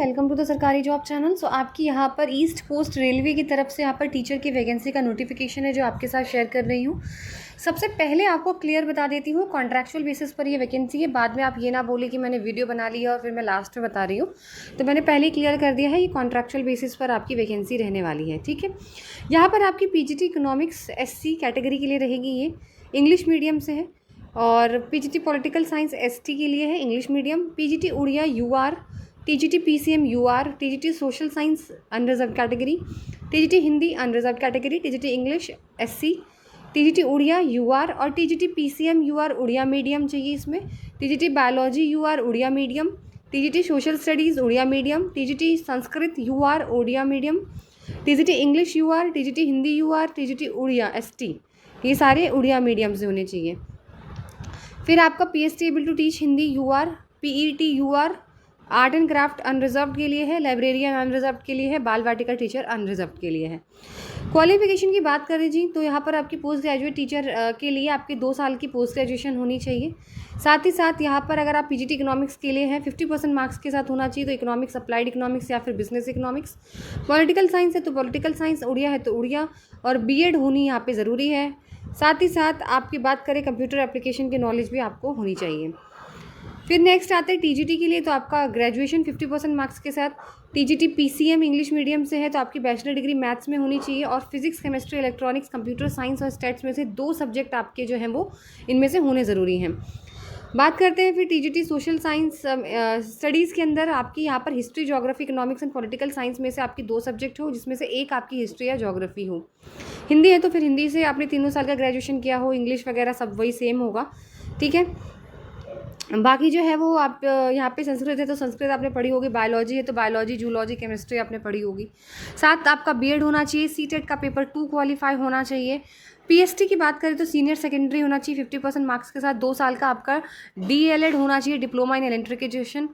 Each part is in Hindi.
वेलकम टू द सरकारी जॉब चैनल। सो आपकी यहाँ पर ईस्ट कोस्ट रेलवे की तरफ से यहाँ पर टीचर की वैकेंसी का नोटिफिकेशन है जो आपके साथ शेयर कर रही हूँ। सबसे पहले आपको क्लियर बता देती हूँ, कॉन्ट्रैक्चुअल बेसिस पर ये वैकेंसी है। बाद में आप ये ना बोले कि मैंने वीडियो बना ली है और फिर मैं लास्ट में बता रही हूँ, तो मैंने पहले ही क्लियर कर दिया है, ये कॉन्ट्रैक्चुअल बेसिस पर आपकी वैकेंसी रहने वाली है। ठीक है, यहाँ पर आपकी पीजीटी इकोनॉमिक्स SC कैटेगरी के लिए रहेगी, ये इंग्लिश मीडियम से है। और पीजीटी पॉलिटिकल साइंस ST के लिए है English medium. PGT Odia UR, TGT PCM UR, TGT social science unreserved category, TGT Hindi unreserved category, TGT English SC, TGT Odia UR और TGT PCM UR Odia medium चाहिए इसमें। TGT biology UR Odia medium, TGT social studies Odia medium, TGT Sanskrit UR Odia medium, TGT English UR, TGT Hindi UR, TGT Odia ST, ये सारे उड़िया मीडियम से होने चाहिए। फिर आपका PST able to teach Hindi UR, PET UR, art and craft unreserved के लिए है, लाइब्रेरियन अनरिजर्व के लिए है, बाल वाटिका टीचर अनरिजर्व के लिए है। क्वालिफिकेशन की बात करें जी, तो यहाँ पर आपकी पोस्ट ग्रेजुएट टीचर के लिए आपके 2 साल की पोस्ट ग्रेजुएशन होनी चाहिए। साथ ही साथ यहाँ पर अगर आप पीजीटी इकोनॉमिक्स के लिए हैं 50% मार्क्स के साथ होना चाहिए, तो इकोनॉमिक्स, अप्लाइड इकोनॉमिक्स या फिर बिजनेस इकोनॉमिक्स। पॉलिटिकल साइंस है तो पॉलिटिकल साइंस, उड़िया है तो उड़िया, और BEd होनी यहाँ पर ज़रूरी है। साथ ही साथ आपकी बात करें कंप्यूटर एप्लीकेशन की नॉलेज भी आपको होनी चाहिए। फिर नेक्स्ट आते हैं TGT के लिए, तो आपका ग्रेजुएशन 50% मार्क्स के साथ। TGT PCM इंग्लिश मीडियम से है तो आपकी बैचलर डिग्री मैथ्स में होनी चाहिए, और physics, chemistry, electronics, computer science और स्टैट्स में से 2 सब्जेक्ट आपके जो हैं वो इनमें से होने ज़रूरी हैं। बात करते हैं फिर TGT सोशल साइंस स्टडीज़ के अंदर आपकी यहाँ पर history, geography, economics and political science में से आपकी 2 सब्जेक्ट हो, जिसमें से एक आपकी हिस्ट्री या ज्योग्राफी हो। हिंदी है तो फिर हिंदी से आपने 3 साल का ग्रेजुएशन किया हो, इंग्लिश वगैरह सब वही सेम होगा। ठीक है, बाकी जो है वो आप यहाँ पे संस्कृत है तो संस्कृत आपने पढ़ी होगी, बायोलॉजी है तो बायोलॉजी, जूलॉजी, केमिस्ट्री आपने पढ़ी होगी। साथ आपका BEd होना चाहिए, CTET का पेपर 2 क्वालिफाई होना चाहिए। PST की बात करें तो सीनियर सेकेंडरी होना चाहिए 50% मार्क्स के साथ। 2 साल का आपका DLED होना चाहिए, डिप्लोमा इन इलेक्ट्रिक एजुकेशन,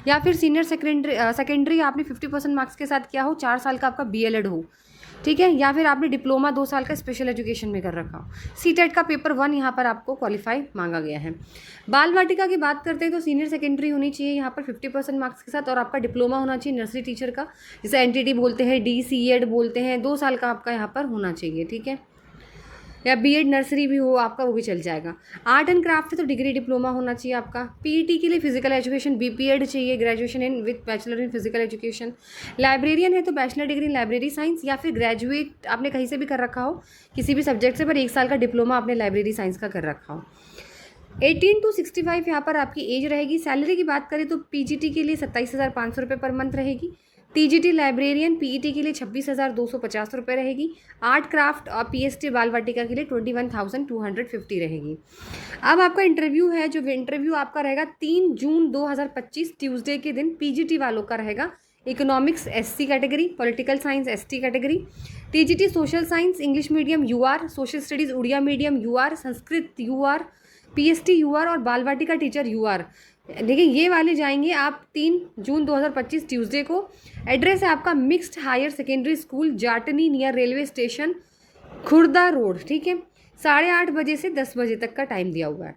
या फिर सीनियर सेकेंडरी आपने 50% मार्क्स के साथ किया हो, 4 साल का आपका BLED हो। ठीक है, या फिर आपने डिप्लोमा 2 साल का स्पेशल एजुकेशन में कर रखा हो। CTET का पेपर 1 यहाँ पर आपको क्वालिफाई मांगा गया है। बाल वाटिका की बात करते हैं तो सीनियर सेकेंडरी होनी चाहिए यहाँ पर 50% मार्क्स के साथ, और आपका डिप्लोमा होना चाहिए नर्सरी टीचर का, जिसे NTT बोलते हैं, DCED बोलते हैं। 2 साल का आपका यहाँ पर होना चाहिए। ठीक है, या BEd नर्सरी भी हो आपका, वो भी चल जाएगा। आर्ट एंड क्राफ्ट है तो डिग्री डिप्लोमा होना चाहिए आपका। PET के लिए फिजिकल एजुकेशन BPEd चाहिए, graduation in with bachelor in physical education. Librarian है तो bachelor degree in library science, या फिर ग्रेजुएट आपने कहीं से भी कर रखा हो किसी भी सब्जेक्ट से, पर 1 साल का डिप्लोमा आपने लाइब्रेरी साइंस का कर रखा हो। 18 to 65 यहाँ पर आपकी एज रहेगी। सैलरी की बात करें तो PGT के लिए 27,500 रुपये पर मंथ रहेगी। TGT लाइब्रेरियन PET के लिए 26,250 रुपये रहेगी। आर्ट क्राफ्ट और PST बाल वाटिका के लिए 21,250 रहेगी। अब आपका इंटरव्यू है, जो इंटरव्यू आपका रहेगा 3 जून 2025 ट्यूसडे के दिन। PGT वालों का रहेगा economics SC category, political science ST category, TGT social science English medium UR, social studies Odia medium UR, Sanskrit UR, PST UR और बाल वाटिका टीचर UR। देखिए ये वाले जाएंगे आप 3 जून 2025 ट्यूसडे को। एड्रेस है आपका mixed higher secondary school, Jatni, near railway station, Khurda road. ठीक है, 8:30 बजे से 10 बजे तक का टाइम दिया हुआ है।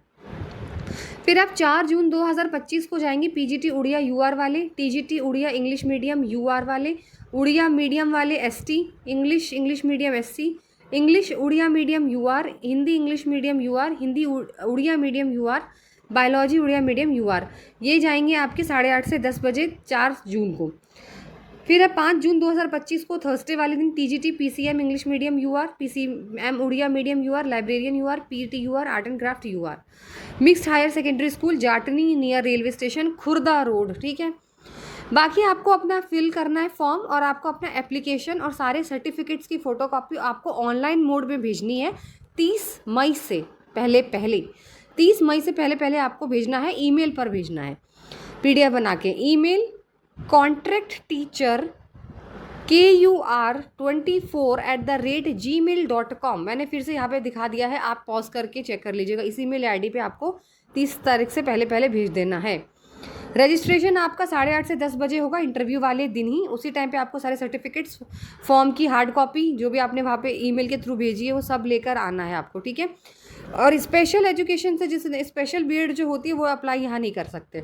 फिर आप 4 जून 2025 को जाएंगे PGT उड़िया UR वाले, TGT Odia English medium UR वाले, उड़िया मीडियम वाले ST, English medium SC, English Odia medium UR, Hindi English medium UR, Hindi Odia medium UR, biology Odia medium UR। ये जाएंगे आपके 8:30 से 10 बजे 4 जून को। फिर है 5 जून 2025 को थर्सडे वाले दिन TGT PCM English medium UR, PCM Odia medium UR, librarian UR, PET UR, art and craft UR, mixed higher secondary school, Jatni, near railway station, Khurda road. ठीक है, बाकी आपको अपना फिल करना है फॉर्म, और आपको अपना एप्लीकेशन और सारे सर्टिफिकेट्स की फ़ोटोकॉपी आपको ऑनलाइन मोड में भेजनी है 30 मई से पहले 30 मई से पहले आपको भेजना है, ईमेल पर भेजना है PDF बना के। Email contractteacher KUR24@gmail.com। मैंने फिर से यहाँ पे दिखा दिया है, आप पॉज करके चेक कर लीजिएगा। इस ईमेल ID पे आपको 30 तारीख से पहले भेज देना है। रजिस्ट्रेशन आपका 8:30 से 10 बजे होगा, इंटरव्यू वाले दिन ही। उसी टाइम पे आपको सारे सर्टिफिकेट्स, फॉर्म की हार्ड कॉपी जो भी आपने वहाँ पे ईमेल के थ्रू भेजी है, वो सब लेकर आना है आपको। ठीक है, और स्पेशल एजुकेशन से जिस स्पेशल BEd जो होती है वो अप्लाई यहाँ नहीं कर सकते।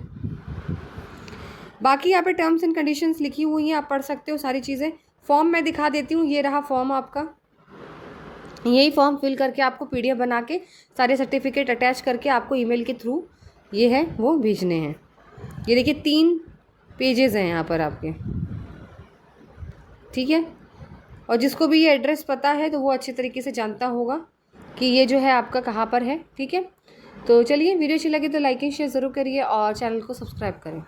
बाकी यहाँ पे टर्म्स एंड कंडीशंस लिखी हुई हैं, आप पढ़ सकते हो सारी चीज़ें। फॉर्म मैं दिखा देती हूँ, ये रहा फॉर्म आपका। यही फॉर्म फिल करके आपको PDF बना के सारे सर्टिफिकेट अटैच करके आपको ईमेल के थ्रू ये है वो भेजने हैं। ये देखिए 3 पेजेस हैं यहाँ पर आपके, ठीक है। और जिसको भी ये एड्रेस पता है तो वो अच्छे तरीके से जानता होगा कि ये जो है आपका कहाँ पर है, ठीक है। तो चलिए, वीडियो अच्छी लगी तो लाइक एंड शेयर ज़रूर करिए और चैनल को सब्सक्राइब करें।